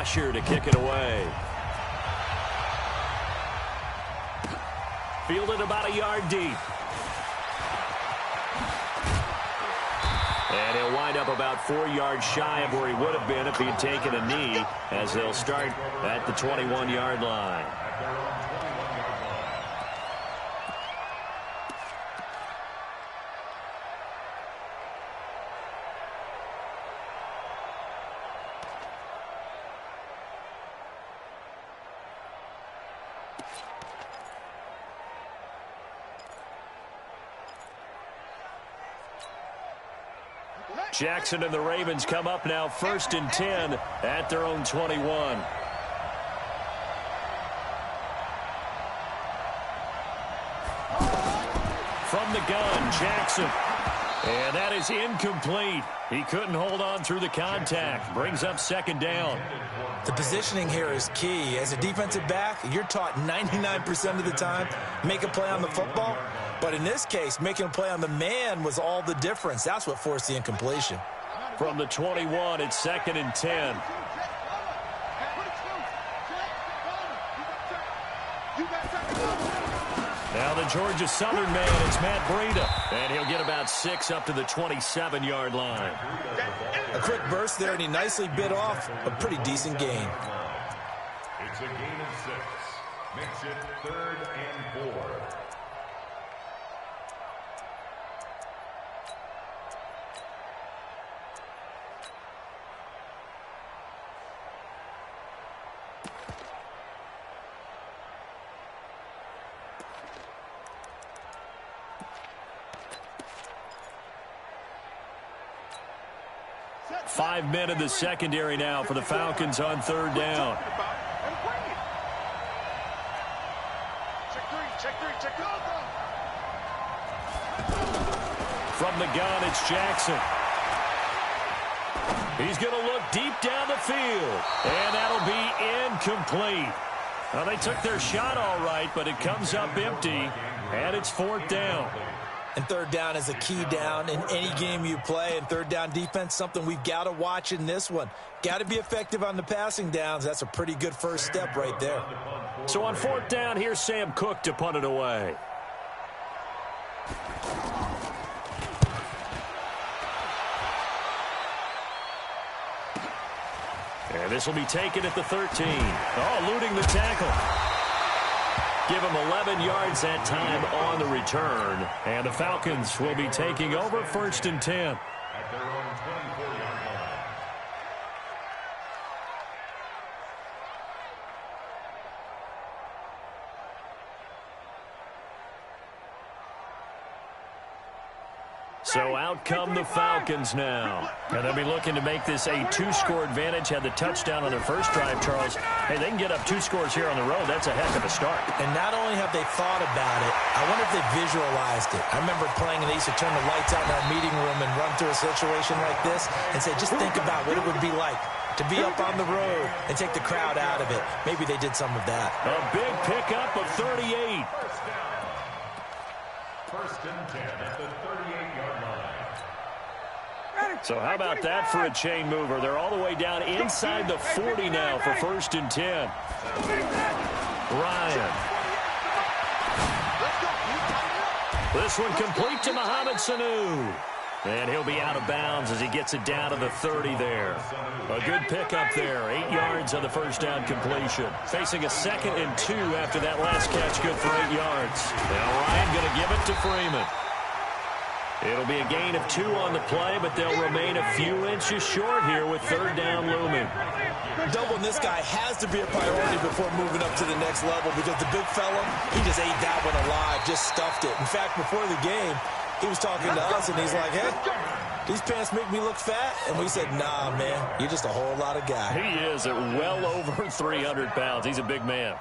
rusher to kick it away. Fielded about a yard deep. And he'll wind up about 4 yards shy of where he would have been if he had taken a knee, as they'll start at the 21-yard line. Jackson and the Ravens come up now 1st and 10 at their own 21. From the gun, Jackson. And that is incomplete. He couldn't hold on through the contact. Brings up 2nd down. The positioning here is key. As a defensive back, you're taught 99% of the time, make a play on the football. But in this case, making a play on the man was all the difference. That's what forced the incompletion. From the 21, it's 2nd and 10. Now the Georgia Southern man, it's Matt Breida. And he'll get about 6 up to the 27-yard line. A quick burst there, and he nicely bit off a pretty decent gain. It's a gain of 6. Makes it 3rd and 4. Five men in the secondary now for the Falcons on 3rd down. From the gun, it's Jackson. He's going to look deep down the field, and that'll be incomplete. Well, they took their shot all right, but it comes up empty, and it's 4th down. And 3rd down is a key down in any game you play. And 3rd down defense, something we've got to watch in this one. Got to be effective on the passing downs. That's a pretty good first step right there. So on 4th down, here's Sam Cook to punt it away. And this will be taken at the 13. Oh, eluding the tackle. Give him 11 yards that time on the return. And the Falcons will be taking over 1st and 10. At their own 24-yard line. So out come the Falcons now. And they'll be looking to make this a 2-score advantage. Had the touchdown on their first drive, Charles. Hey, they can get up 2 scores here on the road. That's a heck of a start. And not only have they thought about it, I wonder if they visualized it. I remember playing, and they used to turn the lights out in our meeting room and run through a situation like this and say, just think about what it would be like to be up on the road and take the crowd out of it. Maybe they did some of that. A big pickup of 38. First and 10 at the 38-yard line. So how about that for a chain mover? They're all the way down inside the 40 now for 1st and 10. Ryan. This one complete to Mohamed Sanu. And he'll be out of bounds as he gets it down to the 30 there. A good pickup there. 8 yards on the first down completion. Facing a 2nd and 2 after that last catch, good for 8 yards. Now Ryan going to give it to Freeman. It'll be a gain of 2 on the play, but they'll remain a few inches short here with 3rd down looming. Doubling this guy has to be a priority before moving up to the next level, because the big fella, he just ate that one alive, just stuffed it. In fact, before the game, he was talking to us, and he's like, hey, these pants make me look fat. And we said, nah, man, you're just a whole lot of guy. He is at well over 300 pounds. He's a big man.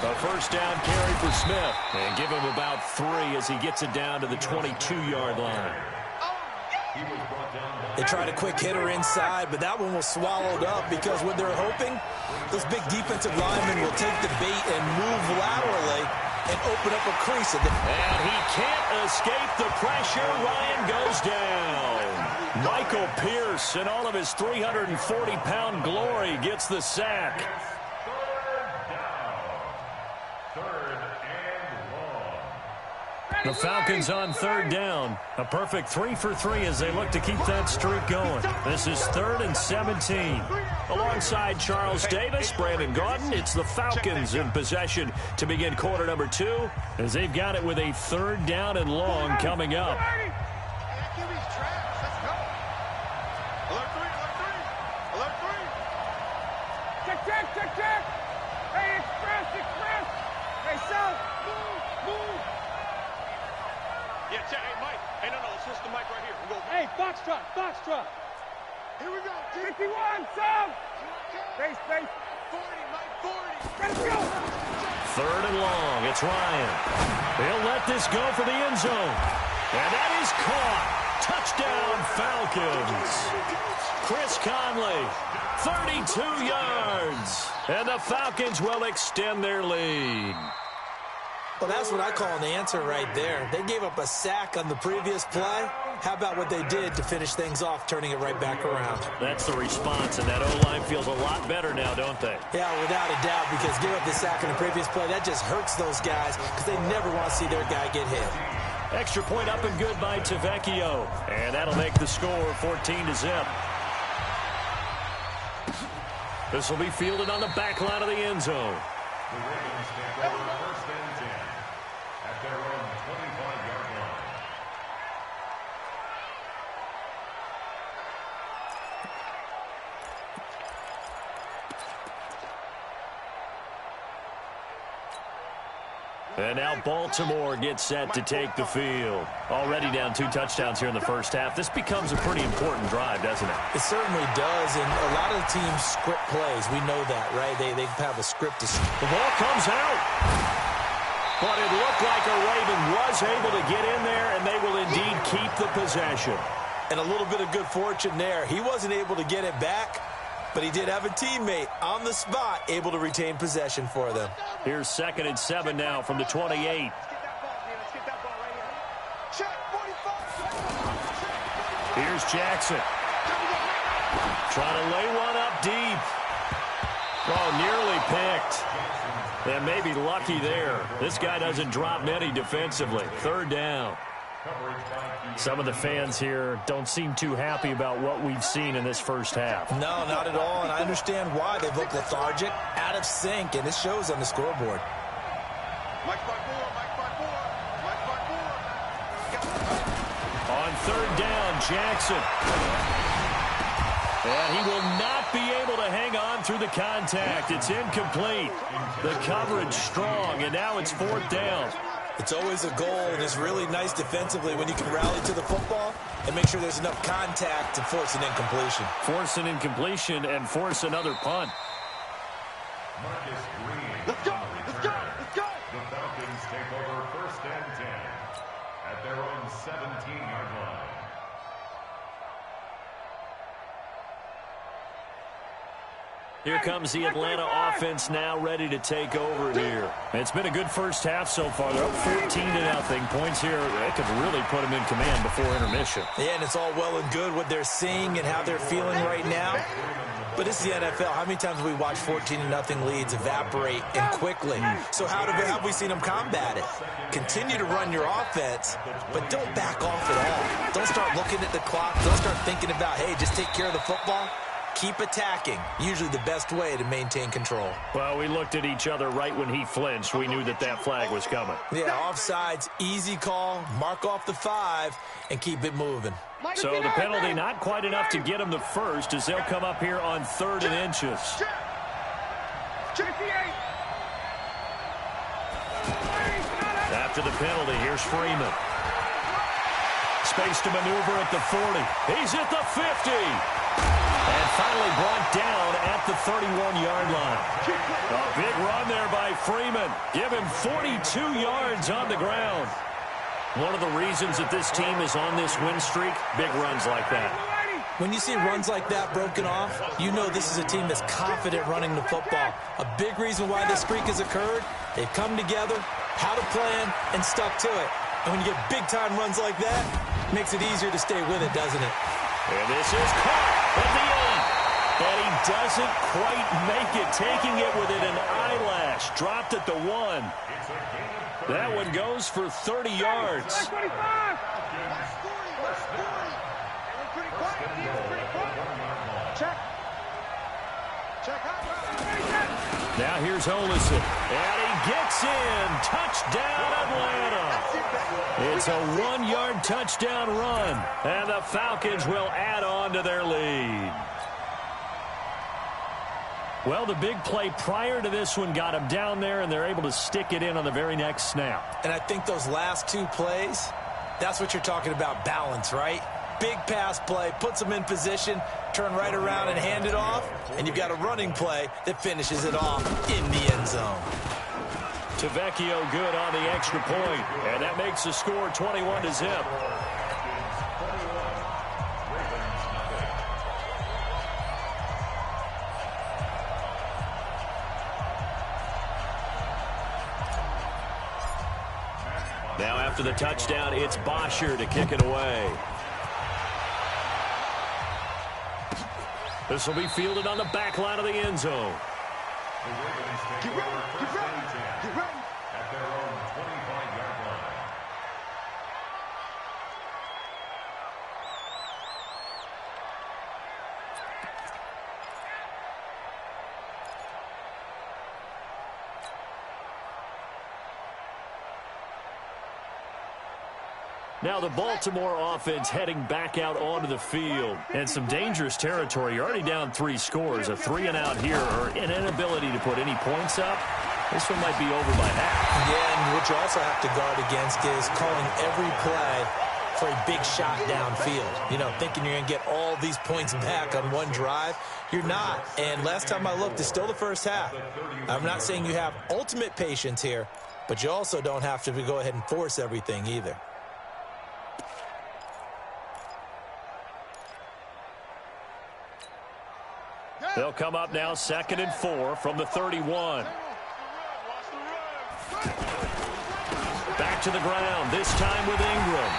A first down carry for Smith. And give him about 3 as he gets it down to the 22-yard line. They tried a quick hitter inside, but that one was swallowed up because what they're hoping, those big defensive linemen will take the bait and move laterally and open up a crease. And he can't escape the pressure. Ryan goes down. Michael Pierce, in all of his 340-pound glory, gets the sack. The Falcons on third down. A perfect 3 for 3 as they look to keep that streak going. This is 3rd and 17. Alongside Charles Davis, Brandon Gaudin, it's the Falcons in possession to begin quarter number 2 as they've got it with a 3rd down and long coming up. Check. Hey, express. Hey, South, move. Yeah, check. Hey, Mike. Hey, no, it's just the mic right here. We'll go. Hey, Foxtrot. Here we go. 51, South. Space. 40, Mike, 40. Let's go. 3rd and long. It's Ryan. He'll let this go for the end zone. And that is caught. Touchdown, Falcons. Chris Conley, 32 yards. And the Falcons will extend their lead. Well, that's what I call an answer right there. They gave up a sack on the previous play. How about what they did to finish things off, turning it right back around? That's the response, and that O-line feels a lot better now, don't they? Yeah, without a doubt, because give up the sack on the previous play, that just hurts those guys because they never want to see their guy get hit. Extra point up and good by Tavecchio. And that'll make the score 14-0. This will be fielded on the back line of the end zone. The Ravens take over 1st and 10 at their own 25-yard line. And now Baltimore gets set to take the field. Already down 2 touchdowns here in the first half. This becomes a pretty important drive, doesn't it? It certainly does, and a lot of the teams script plays. We know that, right? They have a script. The ball comes out. But it looked like a Raven was able to get in there, and they will indeed keep the possession. And a little bit of good fortune there. He wasn't able to get it back, but he did have a teammate on the spot able to retain possession for them. Here's 2nd and 7 now from the 28. Here's Jackson. Trying to lay one up deep. Oh, nearly picked. And maybe lucky there. This guy doesn't drop many defensively. 3rd down. Some of the fans here don't seem too happy about what we've seen in this first half. No, not at all, and I understand why. They look lethargic, out of sync, and it shows on the scoreboard. Mike 5-4. On 3rd down, Jackson. And he will not be able to hang on through the contact. It's incomplete. The coverage strong, and now it's 4th down. It's always a goal, and it's really nice defensively when you can rally to the football and make sure there's enough contact to force an incompletion. Force an incompletion and force another punt. Marcus Green. Let's go. The Falcons take over 1st and 10 at their own 17-yard line. Here comes the Atlanta offense now ready to take over here. It's been a good first half so far. They're up 14-0. Points here, they could really put them in command before intermission. Yeah, and it's all well and good what they're seeing and how they're feeling right now. But it's the NFL. How many times have we watched 14-0 leads evaporate and quickly? So how have we seen them combat it? Continue to run your offense, but don't back off at all. Don't start looking at the clock. Don't start thinking about, hey, just take care of the football. Keep attacking. Usually the best way to maintain control. Well, we looked at each other right when he flinched. We knew that that flag was coming. Yeah, offsides, easy call, mark off the 5, and keep it moving. So the penalty not quite enough to get him the first as they'll come up here on 3rd and inches. After the penalty, here's Freeman. Space to maneuver at the 40. He's at the 50. And finally brought down at the 31-yard line. A big run there by Freeman. Give him 42 yards on the ground. One of the reasons that this team is on this win streak, big runs like that. When you see runs like that broken off, you know this is a team that's confident running the football. A big reason why this streak has occurred, they've come together, how to plan, and stuck to it. And when you get big-time runs like that, it makes it easier to stay with it, doesn't it? And this is caught at the 8. And he doesn't quite make it, taking it within an eyelash. Dropped at the 1. That one goes for 30 yards. Now here's Olison, and he gets in. Touchdown, Atlanta. It's a 1-yard touchdown run, and the Falcons will add on to their lead. Well, the big play prior to this one got them down there, and they're able to stick it in on the very next snap. And I think those last 2 plays, that's what you're talking about, balance, right? Big pass play, puts them in position, turn right around and hand it off, and you've got a running play that finishes it off in the end zone. Tavecchio good on the extra point, and that makes the score 21-0. Now after the touchdown, it's Bosher to kick it away. This will be fielded on the back line of the end zone. Get ready, get ready, get ready. At their own 25-yard line. Now the Baltimore offense heading back out onto the field. And some dangerous territory. You're already down 3 scores. A 3-and-out here, or an inability to put any points up. This one might be over by half. Yeah, and what you also have to guard against is calling every play for a big shot downfield. You know, thinking you're going to get all these points back on one drive. You're not. And last time I looked, it's still the first half. I'm not saying you have ultimate patience here, but you also don't have to go ahead and force everything either. They'll come up now 2nd and 4 from the 31. Back to the ground, this time with Ingram.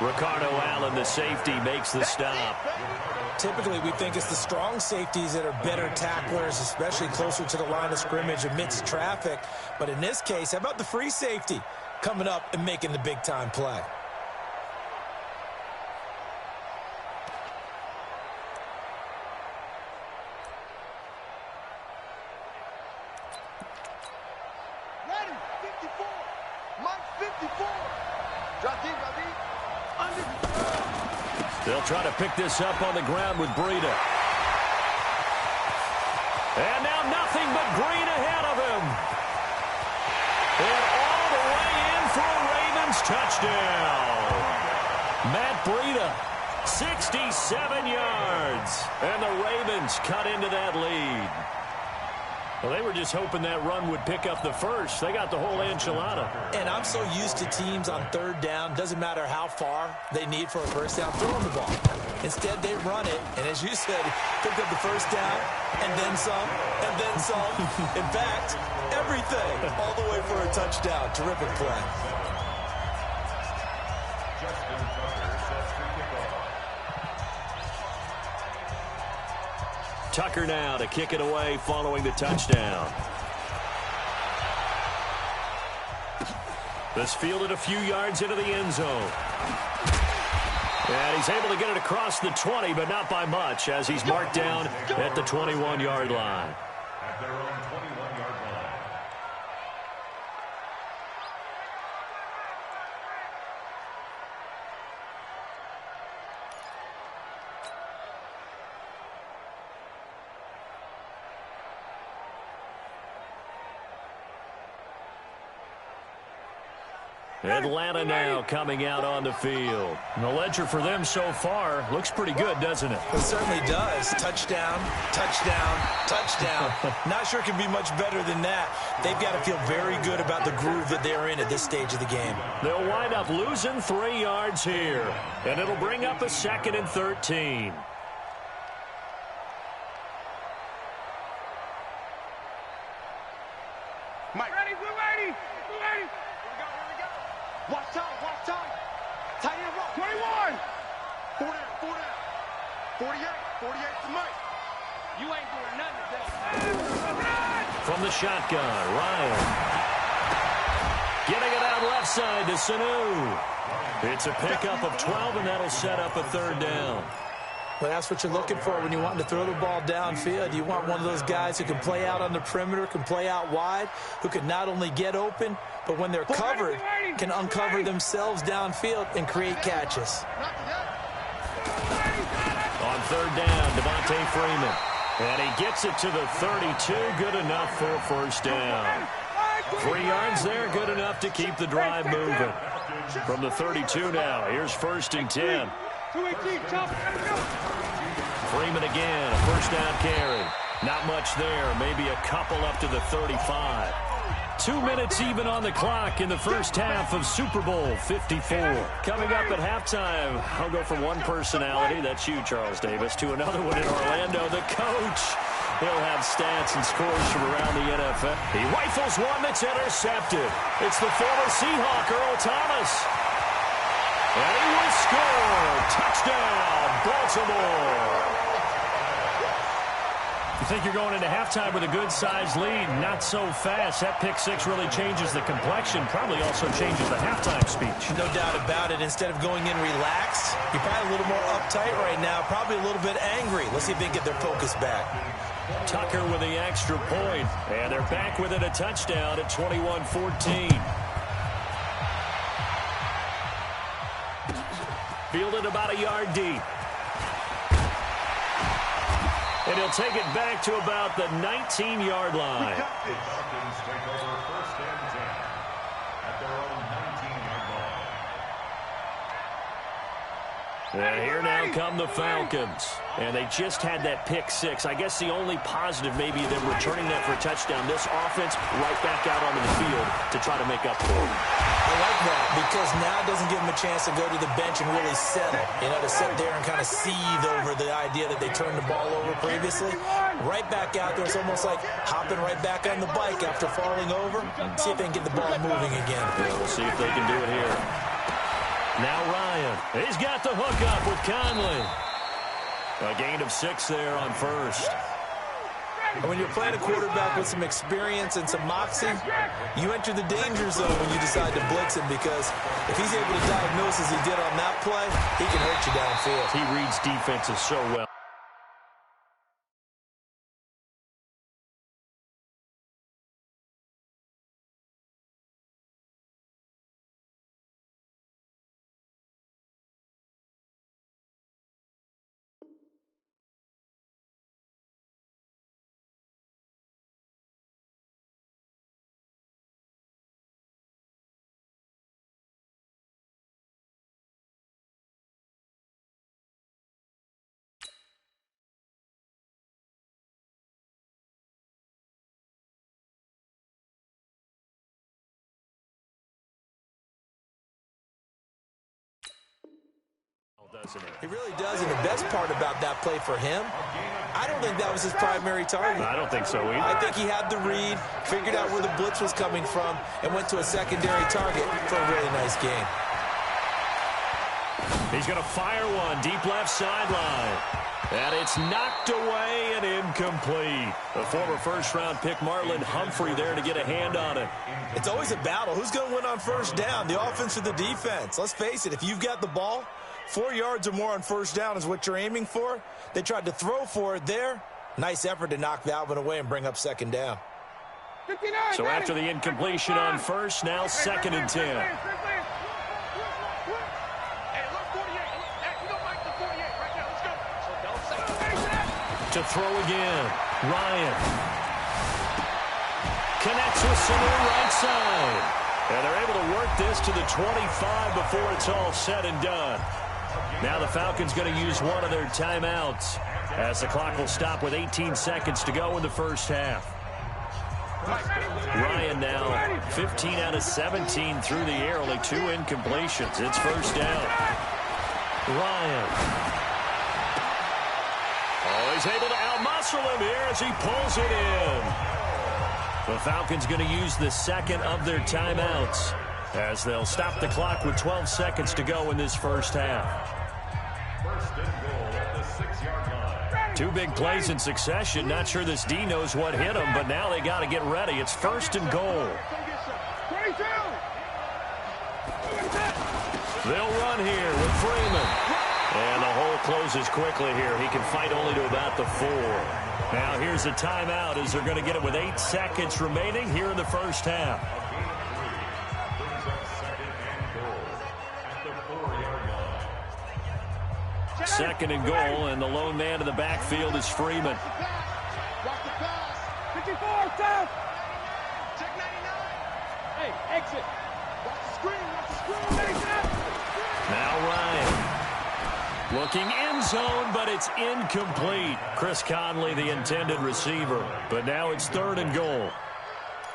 Ricardo Allen, the safety, makes the stop. Typically, we think it's the strong safeties that are better tacklers, especially closer to the line of scrimmage amidst traffic. But in this case, how about the free safety coming up and making the big-time play? They'll try to pick this up on the ground with Breida. And now nothing but Green ahead of him. And all the way in for a Ravens touchdown. Matt Breida, 67 yards. And the Ravens cut into that lead. Well, they were just hoping that run would pick up the first. They got the whole enchilada. And I'm so used to teams on 3rd down, doesn't matter how far they need for a first down, throwing the ball. Instead, they run it, and as you said, pick up the first down, and then some, and then some. In fact, everything, all the way for a touchdown. Terrific play. Tucker now to kick it away following the touchdown. This fielded a few yards into the end zone. And he's able to get it across the 20, but not by much, as he's marked down at the 21-yard line. At their own 21-yard line. Atlanta now coming out on the field. And the ledger for them so far looks pretty good, doesn't it? It certainly does. Touchdown, touchdown, touchdown. Not sure it can be much better than that. They've got to feel very good about the groove that they're in at this stage of the game. They'll wind up losing 3 yards here. And it'll bring up a 2nd and 13. Mike. Ready, we're ready. 21. 4 down, 4 down. 48, 48 to Mike. You ain't doing nothing today. From the shotgun, Ryan. Getting it out left side to Sanu. It's a pickup of 12, and that'll set up a third down. Well, that's what you're looking for when you want to throw the ball downfield. You want one of those guys who can play out on the perimeter, can play out wide, who can not only get open, but when they're covered, can uncover themselves downfield and create catches. On third down, Devontae Freeman. And he gets it to the 32. Good enough for a first down. 3 yards there, good enough to keep the drive moving. From the 32 now, here's 1st and 10. Freeman again, a first down carry. Not much there, maybe a couple up to the 35. 2 minutes even on the clock in the first half of Super Bowl 54. Coming up at halftime, I'll go from one personality, that's you, Charles Davis, to another one in Orlando, the coach. He'll have stats and scores from around the NFL. He rifles one that's intercepted. It's the former Seahawk, Earl Thomas. And he will score. Touchdown, Baltimore. You think you're going into halftime with a good-sized lead, not so fast. That pick six really changes the complexion, probably also changes the halftime speech. No doubt about it. Instead of going in relaxed, you're probably a little more uptight right now, probably a little bit angry. Let's see if they can get their focus back. Tucker with the extra point, and they're back within a touchdown at 21-14. Fielded about a yard deep. And he'll take it back to about the 19-yard line. The Falcons take over 1st and 10 at their own 19-yard line. And here now come the Falcons. And they just had that pick six. I guess the only positive maybe them returning that for a touchdown. This offense right back out onto the field to try to make up for it. I like that because now it doesn't give them a chance to go to the bench and really settle. You know, to sit there and kind of seethe over the idea that they turned the ball over previously. Right back out there. It's almost like hopping right back on the bike after falling over. See if they can get the ball moving again. Yeah, we'll see if they can do it here. Now Ryan. He's got the hook up with Conley. A gain of 6 there on first. And when you're playing a quarterback with some experience and some moxie, you enter the danger zone when you decide to blitz him because if he's able to diagnose as he did on that play, he can hurt you downfield. He reads defenses so well. He really does, and the best part about that play for him, I don't think that was his primary target. I don't think so either. I think he had the read, figured out where the blitz was coming from, and went to a secondary target for a really nice game. He's going to fire one deep left sideline. And it's knocked away and incomplete. The former first-round pick Marlon Humphrey there to get a hand on it. It's always a battle. Who's going to win on first down, the offense or the defense? Let's face it, if you've got the ball, 4 yards or more on first down is what you're aiming for. They tried to throw for it there. Nice effort to knock that one away and bring up second down. So after the incompletion on first, now 2nd and 10. Hey, look, 48. Hey, you don't like the 48 right now. Let's go. So don't say To throw again, Ryan. Connects with Sanu right side. And they're able to work this to the 25 before it's all said and done. Now the Falcons going to use one of their timeouts as the clock will stop with 18 seconds to go in the first half. Ryan now 15 out of 17 through the air, only 2 incompletions. It's first down. Ryan. Oh, he's able to outmuscle him here as he pulls it in. The Falcons going to use the second of their timeouts. as they'll stop the clock with 12 seconds to go in this first half. First and goal at the 6-yard line. Two big plays in succession. Not sure this D knows what hit him, but now they got to get ready. It's first and goal. They'll run here with Freeman. And the hole closes quickly here. He can fight only to about the 4. Now here's a timeout as they're going to get it with 8 seconds remaining here in the first half. Brings up second and goal at the 4-yard line. Second and goal, and the lone man in the backfield is Freeman. Watch the pass. 54, Sam. Check 99. Hey, exit. Watch the screen. Watch the screen. Now Ryan. Looking end zone, but it's incomplete. Chris Conley, the intended receiver. But now it's third and goal.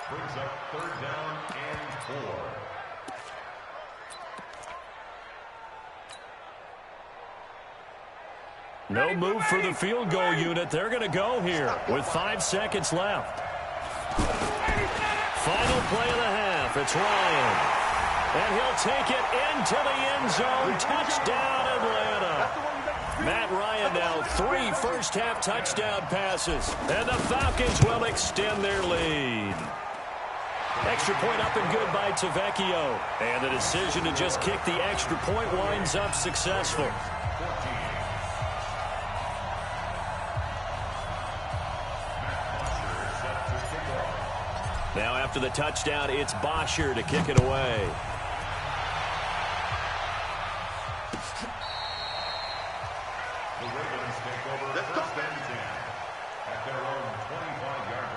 Brings up third down and 4. No move for the field goal unit. They're going to go here with 5 seconds left. Final play of the half. It's Ryan. And he'll take it into the end zone. Touchdown, Atlanta. Matt Ryan now 3 first-half touchdown passes. And the Falcons will extend their lead. Extra point up and good by Tavecchio. And the decision to just kick the extra point winds up successful. Now after the touchdown, it's Bosher to kick it away. The Ravens take over first and 10 at their own 25-yard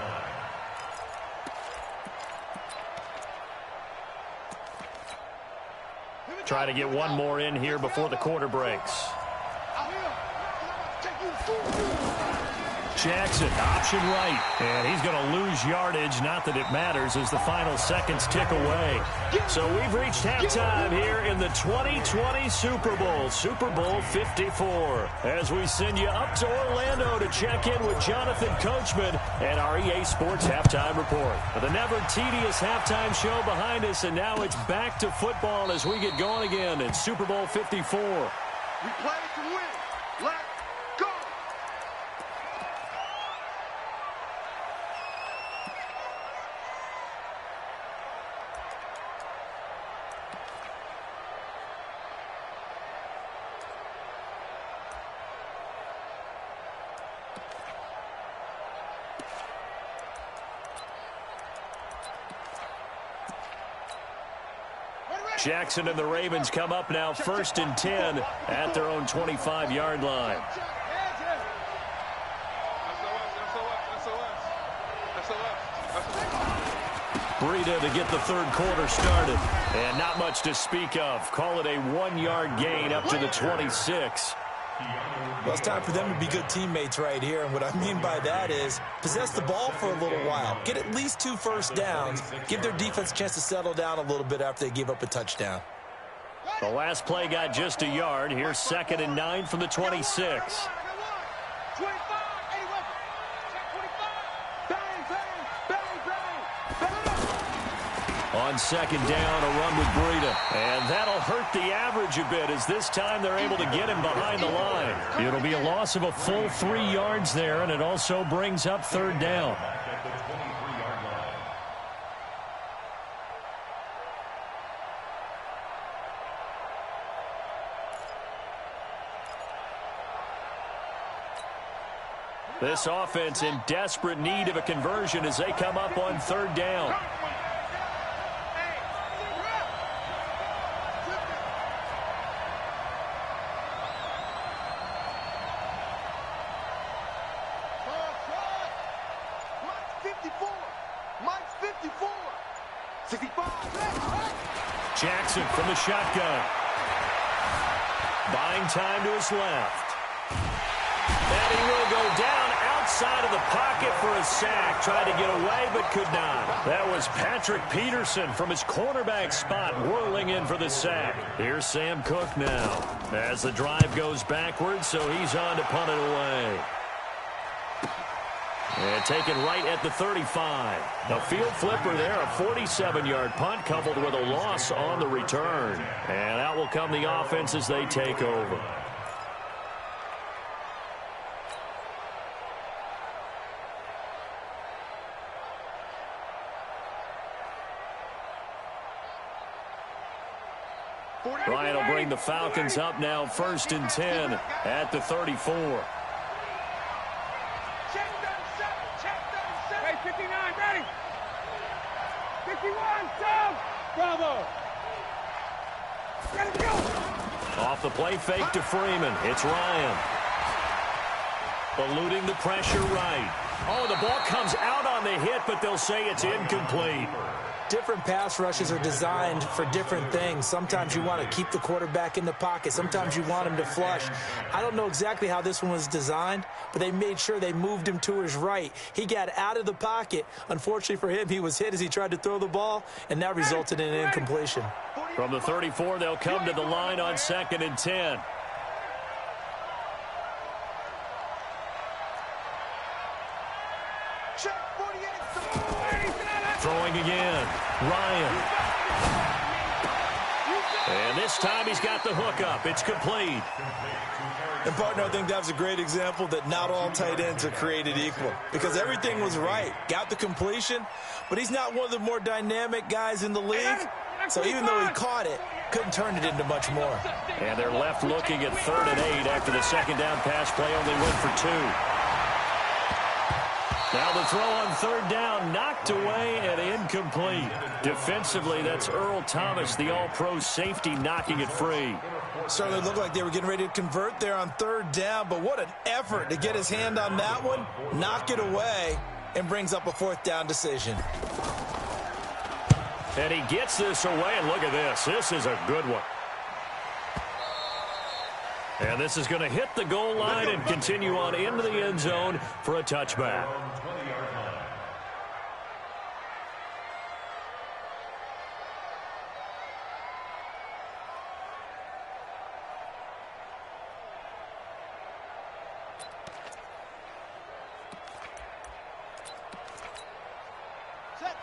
line. Try to get one more in here before the quarter breaks. Jackson, option right. And he's going to lose yardage. Not that it matters as the final seconds tick away. So we've reached halftime here in the 2020 Super Bowl. Super Bowl 54. As we send you up to Orlando to check in with Jonathan Coachman and our EA Sports Halftime Report. The never tedious halftime show behind us, and now it's back to football as we get going again in Super Bowl 54. We play to win. Let's go. Jackson and the Ravens come up now first and 10 at their own 25-yard line. Breida to get the third quarter started. And not much to speak of. Call it a 1-yard gain up to the 26. Well, it's time for them to be good teammates right here. And what I mean by that is possess the ball for a little while. Get at least 2 first downs. Give their defense a chance to settle down a little bit after they give up a touchdown. The last play got just a yard. Here's 2nd and 9 from the 26. On 2nd down, a run with Breida. And that'll hurt the average a bit as this time they're able to get him behind the line. It'll be a loss of a full 3 yards there, and it also brings up 3rd down. At the 23-yard line. This offense in desperate need of a conversion as they come up on 3rd down. Jackson from the shotgun. Buying time to his left. And he will go down outside of the pocket for a sack. Tried to get away but could not. That was Patrick Peterson from his cornerback spot whirling in for the sack. Here's Sam Cook now as the drive goes backwards, so he's on to punt it away. And taken right at the 35. A field flipper there, a 47-yard punt coupled with a loss on the return. And out will come the offense as they take over. Ryan will bring the Falcons up now 1st and 10 at the 34. Hey, 59, ready. 51, down. Bravo. Let it go. Off the play fake to Freeman. It's Ryan. Eluding the pressure right. Oh, the ball comes out on the hit, but they'll say it's incomplete. Different pass rushes are designed for different things. Sometimes you want to keep the quarterback in the pocket. Sometimes you want him to flush. I don't know exactly how this one was designed, but they made sure they moved him to his right. He got out of the pocket. Unfortunately for him, he was hit as he tried to throw the ball, and that resulted in an incompletion. From the 34, they'll come to the line on 2nd and 10. Throwing again. Ryan. And this time he's got the hook up. It's complete. And, partner, I think that's a great example that not all tight ends are created equal because everything was right. Got the completion, but he's not one of the more dynamic guys in the league. So even though he caught it, couldn't turn it into much more. And they're left looking at 3rd and 8 after the second down pass play only went for 2. Now the throw on 3rd down, knocked away and incomplete. Defensively, that's Earl Thomas, the all-pro safety, knocking it free. Certainly looked like they were getting ready to convert there on 3rd down, but what an effort to get his hand on that one, knock it away, and brings up a 4th down decision. And he gets this away, and look at this. This is a good one. And this is going to hit the goal line and continue on into the end zone for a touchback.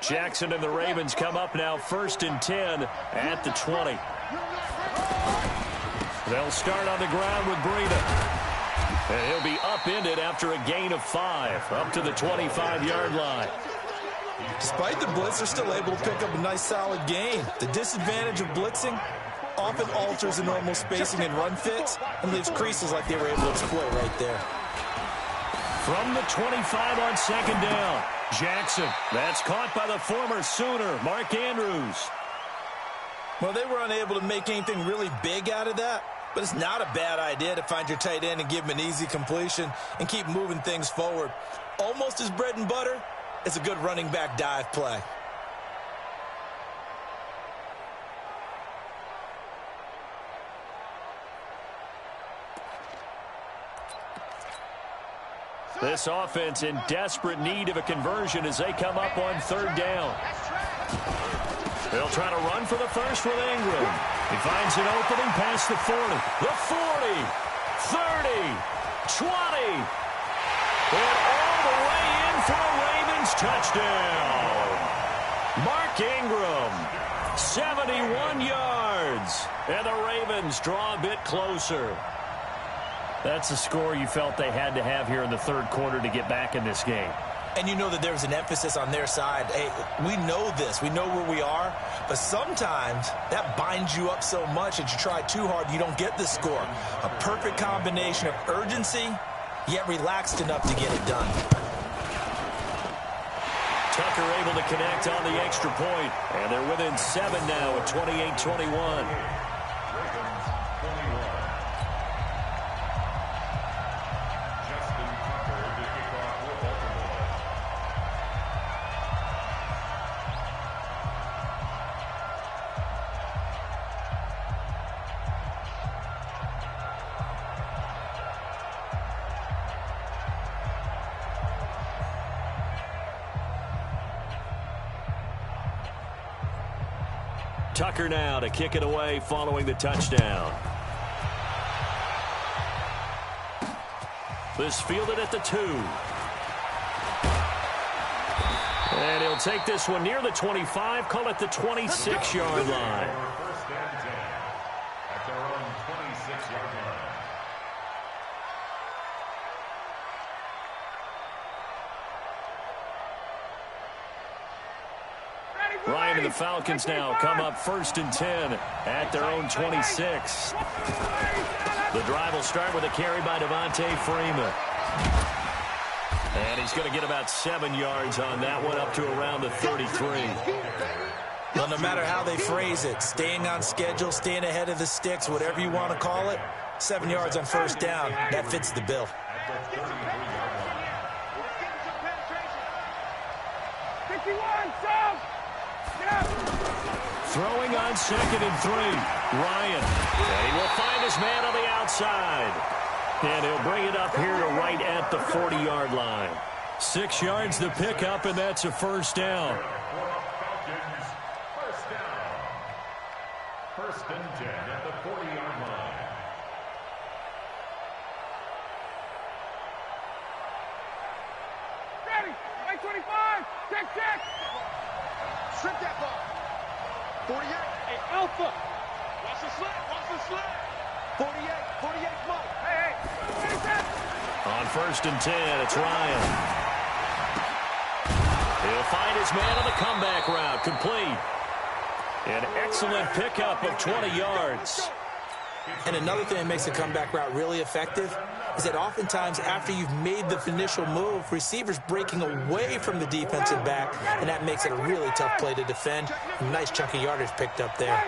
Jackson and the Ravens come up now 1st and 10 at the 20. They'll start on the ground with Breida. And he'll be upended after a gain of 5, up to the 25-yard line. Despite the blitz, they're still able to pick up a nice solid gain. The disadvantage of blitzing often alters the normal spacing and run fits and leaves creases like they were able to exploit right there. From the 25 on 2nd down, Jackson. That's caught by the former Sooner, Mark Andrews. Well, they were unable to make anything really big out of that, but it's not a bad idea to find your tight end and give him an easy completion and keep moving things forward. Almost his bread and butter. It's a good running back dive play. This offense in desperate need of a conversion as they come up on 3rd down. They'll try to run for the first with Ingram. He finds an opening past the 40. The 40, 30, 20. And all the way in for a Ravens touchdown. Mark Ingram, 71 yards. And the Ravens draw a bit closer. That's the score you felt they had to have here in the 3rd quarter to get back in this game. And you know that there's an emphasis on their side. Hey, we know this. We know where we are. But sometimes that binds you up so much that you try too hard, you don't get the score. A perfect combination of urgency, yet relaxed enough to get it done. Tucker able to connect on the extra point. And they're within 7 now at 28-21. Tucker now to kick it away following the touchdown. This fielded at the 2. And he'll take this one near the 25, call it the 26-yard line. First and 10 at their own 26-yard line. Ryan and the Falcons now come up 1st and 10 at their own 26. The drive will start with a carry by Devontae Freeman. And he's going to get about 7 yards on that one, up to around the 33. Well, no matter how they phrase it, staying on schedule, staying ahead of the sticks, whatever you want to call it, 7 yards on first down, that fits the bill. 51, Sam! Throwing on 2nd and 3. Ryan. And he will find his man on the outside. And he'll bring it up here to right at the 40-yard line. 6 yards the pickup, and that's a first down. Falcons, first down. 1st and 10 at the 40-yard line. Ready! 25! Check! Strip that ball. 48. Hey, Alpha! Watch the slip. 48, come on! Hey! On 1st and 10, it's Ryan. He'll find his man on the comeback route, complete. An excellent pickup of 20 yards. And another thing that makes a comeback route really effective is that oftentimes after you've made the initial move, receivers breaking away from the defensive back, and that makes it a really tough play to defend. A nice chunk of yardage picked up there.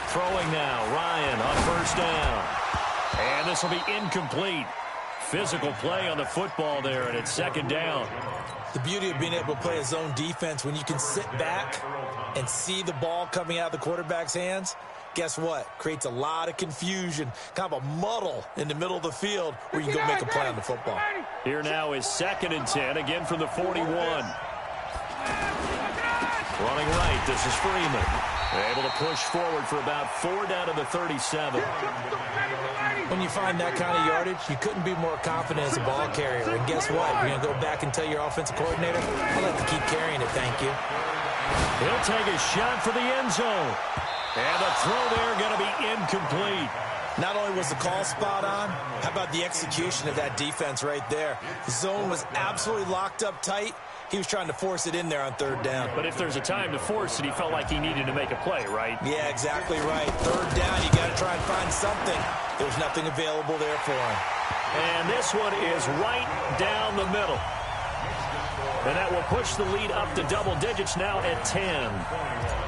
Throwing now, Ryan on 1st down. And this will be incomplete. Physical play on the football there, and it's 2nd down. The beauty of being able to play a zone defense when you can sit back and see the ball coming out of the quarterback's hands, guess what? Creates a lot of confusion, kind of a muddle in the middle of the field where you can go make a play on the football. Here now is 2nd and 10, again from the 41. Running right, this is Freeman. Able to push forward for about 4 down to the 37. When you find that kind of yardage, you couldn't be more confident as a ball carrier. And guess what? You're going to go back and tell your offensive coordinator, I'd like to keep carrying it, thank you. He'll take a shot for the end zone. And the throw there going to be incomplete. Not only was the call spot on, how about the execution of that defense right there? The zone was absolutely locked up tight. He was trying to force it in there on 3rd down. But if there's a time to force it, he felt like he needed to make a play, right? Yeah, exactly right. 3rd down, you got to try and find something. There's nothing available there for him. And this one is right down the middle. And that will push the lead up to double digits now at 10.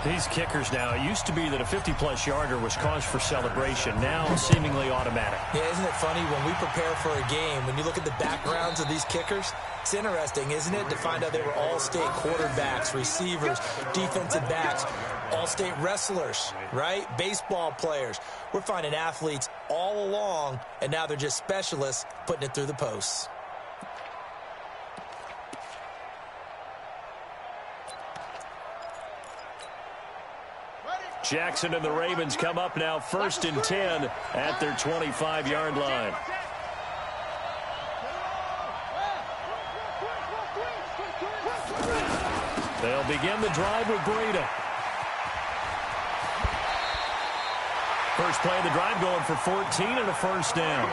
These kickers now, it used to be that a 50-plus yarder was cause for celebration. Now seemingly automatic. Yeah, isn't it funny when we prepare for a game, when you look at the backgrounds of these kickers, it's interesting, isn't it, to find out they were all-state quarterbacks, receivers, defensive backs, all-state wrestlers, right? Baseball players. We're finding athletes all along, and now they're just specialists putting it through the posts. Jackson and the Ravens come up now 1st and 10 at their 25-yard line. They'll begin the drive with Breida. First play of the drive going for 14 and a first down.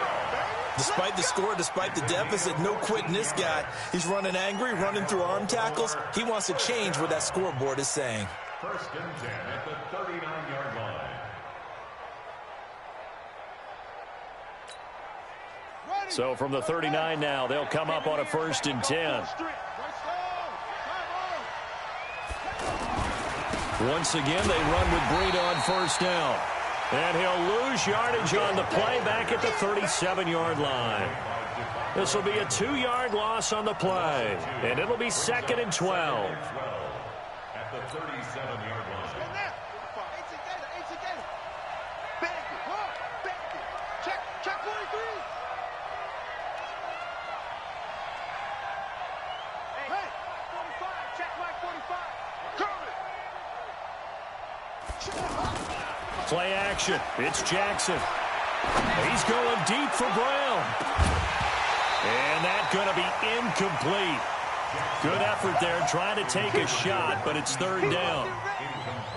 Despite the score, despite the deficit, no quitting this guy. He's running angry, running through arm tackles. He wants to change what that scoreboard is saying. 1st and 10 at the 39-yard line. So from the 39 now, they'll come up on a 1st and 10. Once again, they run with Breida on 1st down. And he'll lose yardage on the play back at the 37-yard line. This will be a 2-yard loss on the play. And it'll be 2nd and 12. At the 37-yard line. Check 43. Hey, 45. Check Mike 45. Coming. Play action. It's Jackson. He's going deep for Brown. And that's going to be incomplete. Good effort there, trying to take a shot, but it's third down.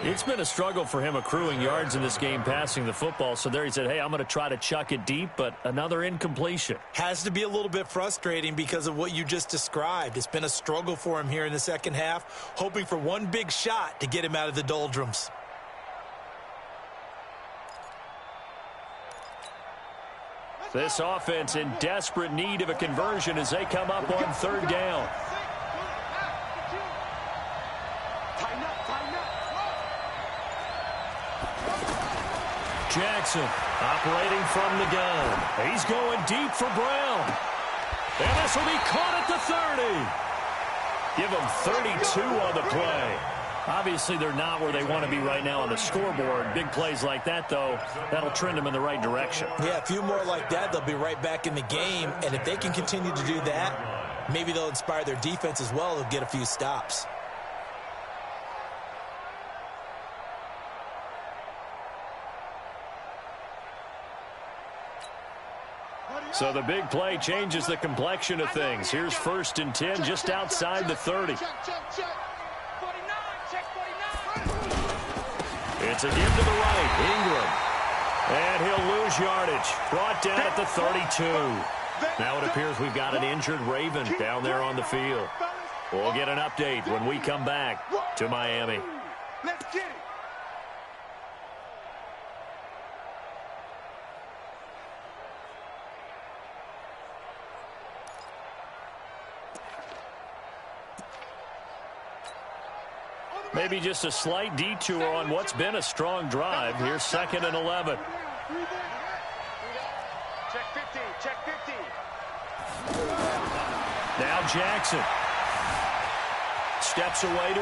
It's been a struggle for him accruing yards in this game passing the football. So there he said, hey, I'm going to try to chuck it deep, but another incompletion. Has to be a little bit frustrating because of what you just described. It's been a struggle for him here in the second half, hoping for one big shot to get him out of the doldrums. This offense in desperate need of a conversion as they come up on third down. Jackson operating from the gun. He's going deep for Brown. And this will be caught at the 30. Give him 32 on the play. Obviously, they're not where they want to be right now on the scoreboard. Big plays like that, though, that'll trend them in the right direction. Yeah, a few more like that, they'll be right back in the game. And if they can continue to do that, maybe they'll inspire their defense as well. They'll get a few stops. So the big play changes the complexion of things. Here's 1st and 10 just outside the 30. It's a give to the right. Ingram. And he'll lose yardage. Brought down at the 32. Now it appears we've got an injured Raven down there on the field. We'll get an update when we come back to Miami. Let's get it. Maybe just a slight detour on what's been a strong drive. Here's 2nd and 11. Check 15, check 15. Now Jackson steps away to